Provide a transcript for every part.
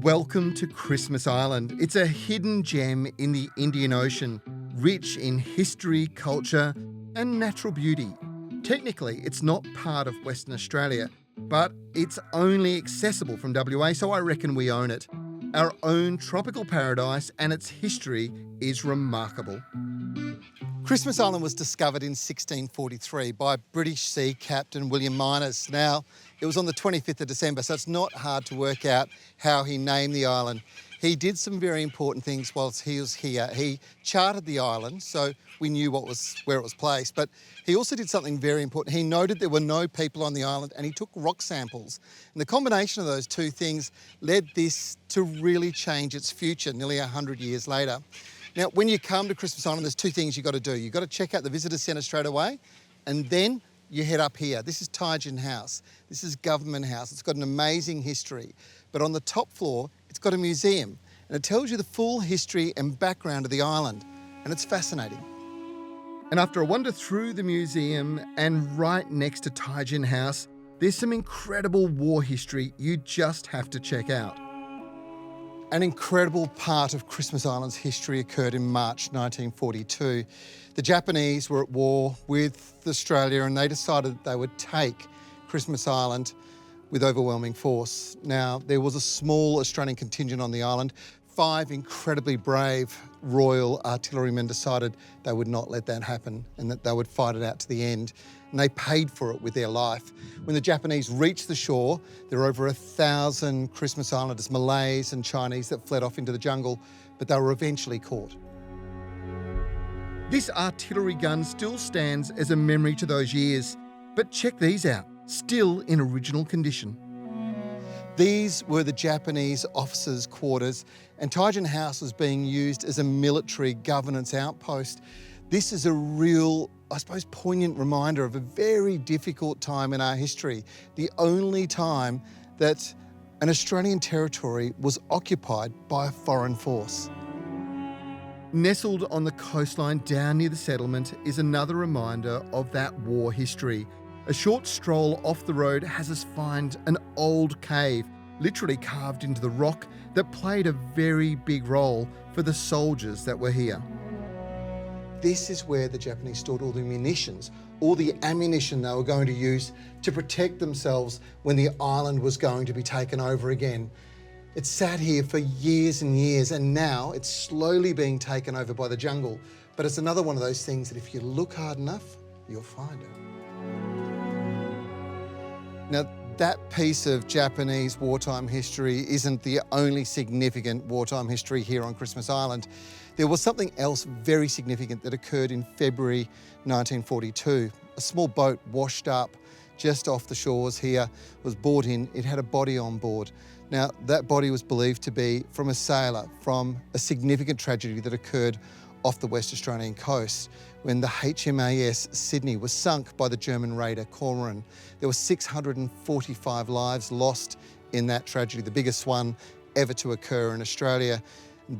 Welcome to Christmas Island. It's a hidden gem in the Indian Ocean, rich in history, culture, and natural beauty. Technically, it's not part of Western Australia, but it's only accessible from WA, so I reckon we own it. Our own tropical paradise, and its history is remarkable. Christmas Island was discovered in 1643 by British sea captain William Myners. Now, it was on the 25th of December, so it's not hard to work out how he named the island. He did some very important things whilst he was here. He charted the island, so we knew where it was placed, but he also did something very important. He noted there were no people on the island, and he took rock samples. And the combination of those two things led this to really change its future nearly 100 years later. Now, when you come to Christmas Island, there's two things you've got to do. You've got to check out the visitor centre straight away, and then you head up here. This is Tygen House. This is Government House. It's got an amazing history. But on the top floor, it's got a museum, and it tells you the full history and background of the island, and it's fascinating. And after a wander through the museum and right next to Tygen House, there's some incredible war history you just have to check out. An incredible part of Christmas Island's history occurred in March 1942. The Japanese were at war with Australia, and they decided that they would take Christmas Island with overwhelming force. Now, there was a small Australian contingent on the island. 5 incredibly brave Royal Artillerymen decided they would not let that happen and that they would fight it out to the end. And they paid for it with their life. When the Japanese reached the shore, there were over 1,000 Christmas Islanders, Malays and Chinese, that fled off into the jungle, but they were eventually caught. This artillery gun still stands as a memory to those years, but check these out, still in original condition. These were the Japanese officers' quarters, and Tygen House was being used as a military governance outpost. This is a real, I suppose, poignant reminder of a very difficult time in our history, the only time that an Australian territory was occupied by a foreign force. Nestled on the coastline down near the settlement is another reminder of that war history. A short stroll off the road has us find an old cave, literally carved into the rock, that played a very big role for the soldiers that were here. This is where the Japanese stored all the munitions, all the ammunition they were going to use to protect themselves when the island was going to be taken over again. It sat here for years and years, and now it's slowly being taken over by the jungle. But it's another one of those things that if you look hard enough, you'll find it. Now, that piece of Japanese wartime history isn't the only significant wartime history here on Christmas Island. There was something else very significant that occurred in February 1942. A small boat washed up just off the shores here, was brought in. It had a body on board. Now, that body was believed to be from a sailor from a significant tragedy that occurred off the West Australian coast when the HMAS Sydney was sunk by the German raider Cormoran. There were 645 lives lost in that tragedy, the biggest one ever to occur in Australia.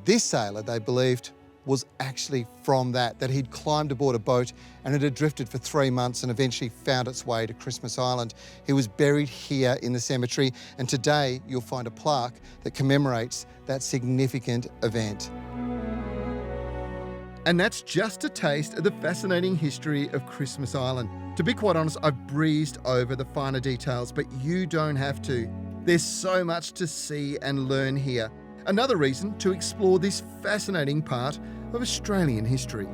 This sailor, they believed, was actually from that he'd climbed aboard a boat and it had drifted for 3 months and eventually found its way to Christmas Island. He was buried here in the cemetery, and today you'll find a plaque that commemorates that significant event. And that's just a taste of the fascinating history of Christmas Island. To be quite honest, I've breezed over the finer details, but you don't have to. There's so much to see and learn here. Another reason to explore this fascinating part of Australian history.